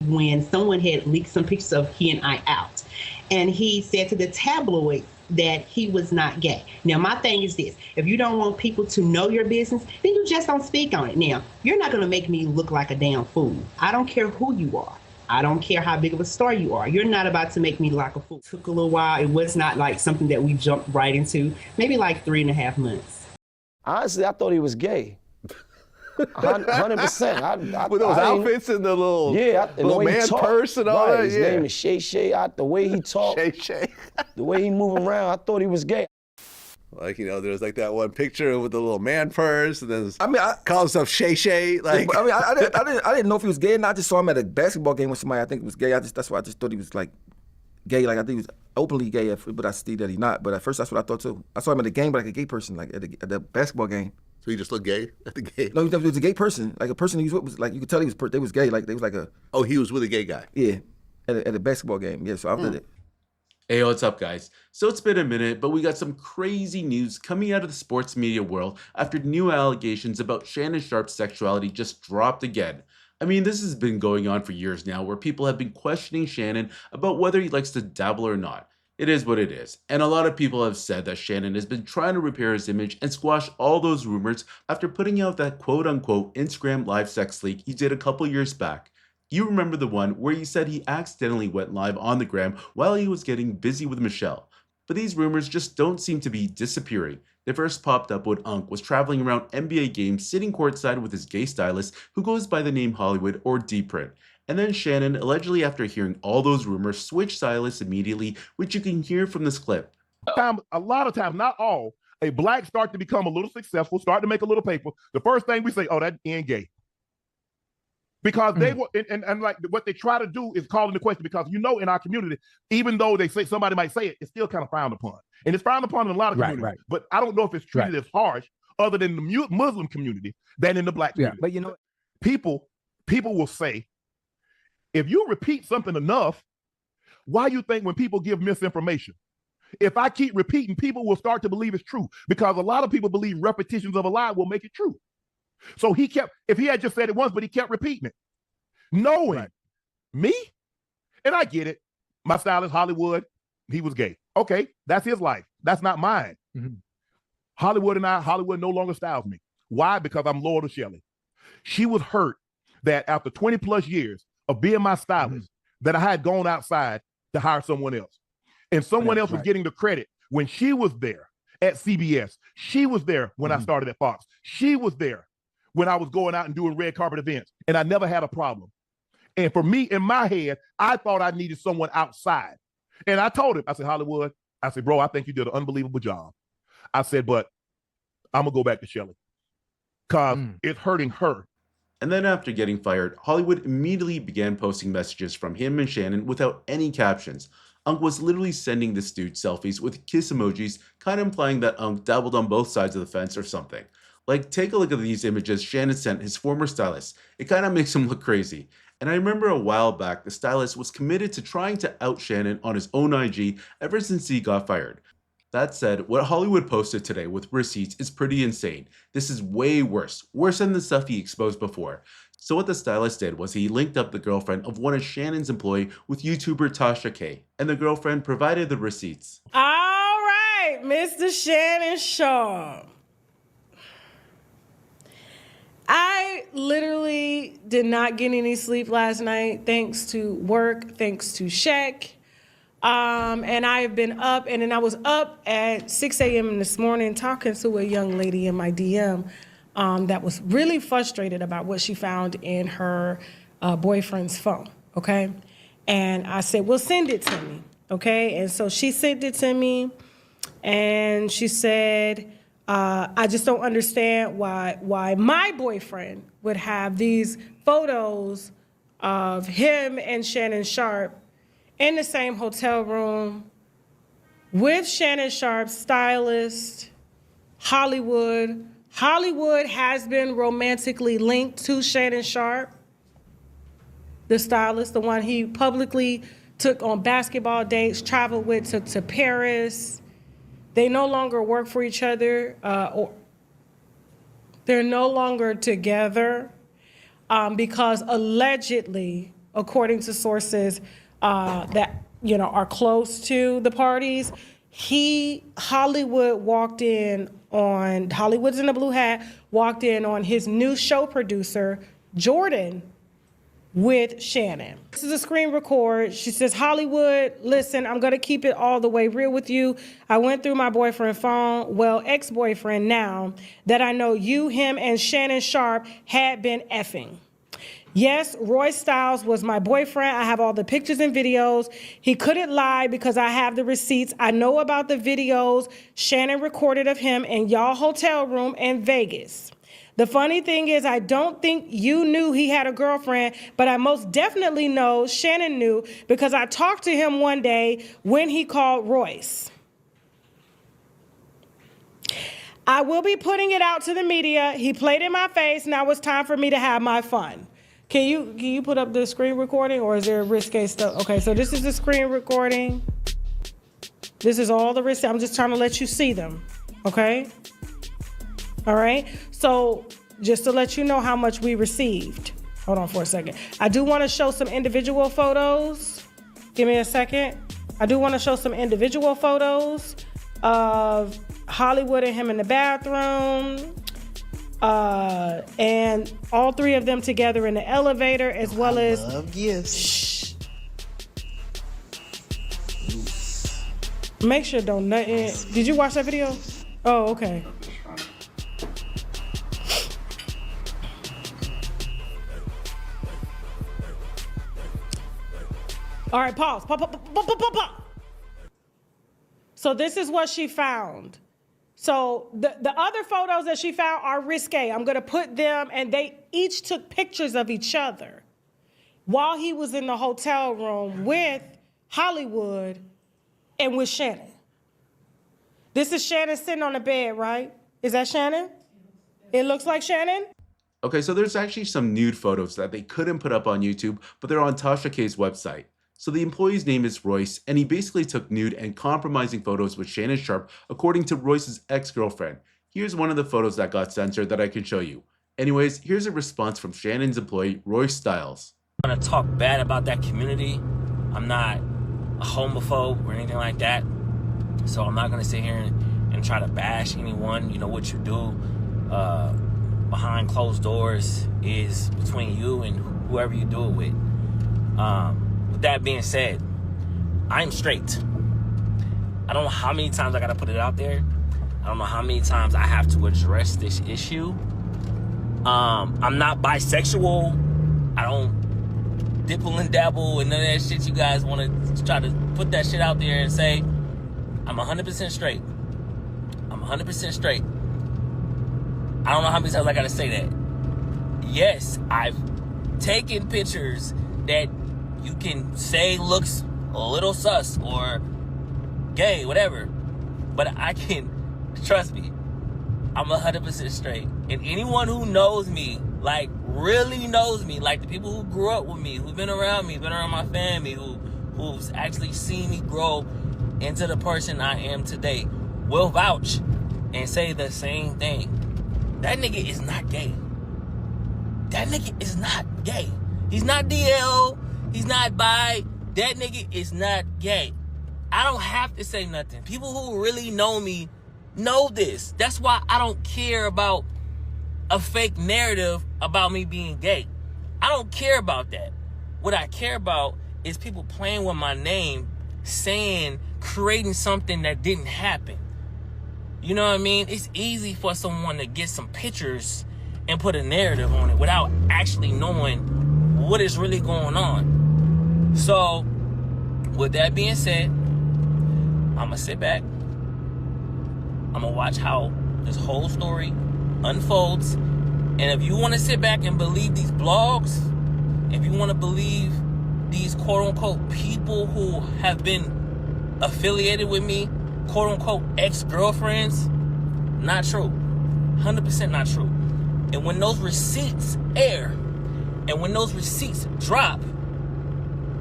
when someone had leaked some pictures of he and I out. And he said to the tabloid that he was not gay. Now, my thing is this. If you don't want people to know your business, then you just don't speak on it. Now, you're not going to make me look like a damn fool. I don't care who you are. I don't care how big of a star you are. You're not about to make me look like a fool. It took a little while. It was not like something that we jumped right into. Maybe like 3.5 months. Honestly, I thought he was gay. 100%. With those outfits and the little, little man purse and all that. His name is Shay Shay. The way he talked, Shay. the way he moving around, I thought he was gay. Like, there's like that one picture with the little man purse, and then I call himself Shay Shay. Like, I didn't know if he was gay, and I just saw him at a basketball game with somebody. I think he was gay. That's why I just thought he was like gay. Like I think he was openly gay, but I see that he's not. But at first, that's what I thought too. I saw him at a game, like a gay person, like at the basketball game. So he just looked gay at the game? No, he was a gay person. Like a person he was with was like, you could tell they was gay. Like they was like a. Oh, he was with a gay guy. Yeah, at a basketball game. Yeah, so I did it. Hey, what's up, guys? So it's been a minute, but we got some crazy news coming out of the sports media world after new allegations about Shannon Sharpe's sexuality just dropped again. I mean, this has been going on for years now, where people have been questioning Shannon about whether he likes to dabble or not. It is what it is. And a lot of people have said that Shannon has been trying to repair his image and squash all those rumors after putting out that quote-unquote Instagram live sex leak he did a couple years back. You remember the one where he said he accidentally went live on the gram while he was getting busy with Michelle. But these rumors just don't seem to be disappearing. They first popped up when Unc was traveling around NBA games sitting courtside with his gay stylist who goes by the name Hollywood or D-Print. And then Shannon, allegedly after hearing all those rumors, switched stylists immediately, which you can hear from this clip. A lot of times, not all, a black start to become a little successful, start to make a little paper. The first thing we say, oh, that ain't gay. Because they were, and like what they try to do is call into question, because in our community, even though they say somebody might say it, it's still kind of frowned upon. And it's frowned upon in a lot of communities. Right. But I don't know if it's treated as harsh other than the Muslim community than in the black community. But people will say, if you repeat something enough, why you think when people give misinformation? If I keep repeating, people will start to believe it's true, because a lot of people believe repetitions of a lie will make it true. So if he had just said it once, but he kept repeating it, knowing me, and I get it, my stylist, Hollywood, he was gay. Okay, that's his life. That's not mine. Mm-hmm. Hollywood no longer styles me. Why? Because I'm loyal to Shelley. She was hurt that after 20 plus years of being my stylist, that I had gone outside to hire someone else. And someone else was getting the credit when she was there at CBS. She was there when I started at Fox. She was there when I was going out and doing red carpet events, and I never had a problem. And for me, in my head, I thought I needed someone outside. And I told him, I said, Hollywood, I said, bro, I think you did an unbelievable job. I said, but I'm going to go back to Shelley because it's hurting her. And then after getting fired, Hollywood immediately began posting messages from him and Shannon without any captions. Unc was literally sending this dude selfies with kiss emojis, kind of implying that Unc dabbled on both sides of the fence or something. Like, take a look at these images Shannon sent his former stylist. It kind of makes him look crazy. And I remember a while back, the stylist was committed to trying to out Shannon on his own IG ever since he got fired. That said, what Hollywood posted today with receipts is pretty insane. This is way worse than the stuff he exposed before. So what the stylist did was he linked up the girlfriend of one of Shannon's employees with YouTuber Tasha K, and the girlfriend provided the receipts. All right, Mr. Shannon Sharpe. I literally did not get any sleep last night, thanks to work, thanks to Shaq. And I have been up, and then I was up at 6 a.m. this morning talking to a young lady in my DM that was really frustrated about what she found in her boyfriend's phone, okay? And I said, well, send it to me, okay? And so she sent it to me, and she said, I just don't understand why my boyfriend would have these photos of him and Shannon Sharpe in the same hotel room with Shannon Sharpe's stylist, Hollywood. Hollywood has been romantically linked to Shannon Sharpe, the stylist, the one he publicly took on basketball dates, traveled with to Paris. They no longer work for each other, or they're no longer together because allegedly, according to sources that, you know, are close to the parties, Hollywood's in the Blue Hat, walked in on his new show producer, Jordan, with Shannon. This is a screen record. She says, Hollywood, listen, I'm gonna keep it all the way real with you. I went through my boyfriend's phone, well, ex-boyfriend now, that I know you, him, and Shannon Sharpe had been effing. Yes, Roy Styles was my boyfriend. I have all the pictures and videos. He couldn't lie because I have the receipts. I know about the videos Shannon recorded of him in y'all hotel room in Vegas. The funny thing is, I don't think you knew he had a girlfriend, but I most definitely know Shannon knew because I talked to him one day when he called Royce. I will be putting it out to the media. He played in my face. Now it's time for me to have my fun. Can you put up the screen recording, or is there risque stuff? Okay, so this is the screen recording. This is all the risque. I'm just trying to let you see them, okay? All right, so just to let you know how much we received. Hold on for a second. I do want to show some individual photos. Give me a second. I do want to show some individual photos of Hollywood and him in the bathroom, and all three of them together in the elevator, as well as. Love gifts. Shh. Make sure don't nothing. Did you watch that video? Oh, okay. All right, pause. Pause. So this is what she found. So the other photos that she found are risque. I'm gonna put them, and they each took pictures of each other while he was in the hotel room with Hollywood and with Shannon. This is Shannon sitting on the bed, right? Is that Shannon? It looks like Shannon? Okay, so there's actually some nude photos that they couldn't put up on YouTube, but they're on Tasha K's website. So the employee's name is Royce, and he basically took nude and compromising photos with Shannon Sharpe, according to Royce's ex-girlfriend. Here's one of the photos that got censored that I can show you. Anyways, here's a response from Shannon's employee, Royce Styles. I'm gonna talk bad about that community. I'm not a homophobe or anything like that. So I'm not gonna sit here and try to bash anyone. You know, what you do behind closed doors is between you and whoever you do it with. With that being said, I'm straight. I don't know how many times I gotta put it out there. I don't know how many times I have to address this issue. I'm not bisexual. I don't dipple and dabble and none of that shit you guys wanna try to put that shit out there and say. I'm 100% straight. I'm 100% straight. I don't know how many times I gotta say that. Yes, I've taken pictures that you can say looks a little sus or gay, whatever. But I can, trust me, I'm 100% straight. And anyone who knows me, like really knows me, like the people who grew up with me, who've been around me, been around my family, who's actually seen me grow into the person I am today, will vouch and say the same thing. That nigga is not gay. That nigga is not gay. He's not DL. He's not bi. That nigga is not gay. I don't have to say nothing. People who really know me know this. That's why I don't care about a fake narrative about me being gay. I don't care about that. What I care about is people playing with my name, creating something that didn't happen. You know what I mean? It's easy for someone to get some pictures and put a narrative on it without actually knowing what is really going on. So, with that being said, I'm gonna sit back. I'm gonna watch how this whole story unfolds. And if you want to sit back and believe these blogs, if you want to believe these quote-unquote people who have been affiliated with me, quote-unquote ex-girlfriends, not true. 100% not true. And when those receipts air, and when those receipts drop,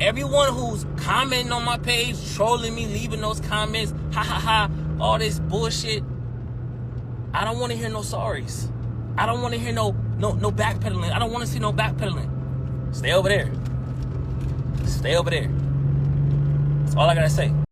everyone who's commenting on my page, trolling me, leaving those comments, ha ha ha, all this bullshit, I don't want to hear no sorries. I don't want to hear no backpedaling. I don't want to see no backpedaling. Stay over there. Stay over there. That's all I gotta say.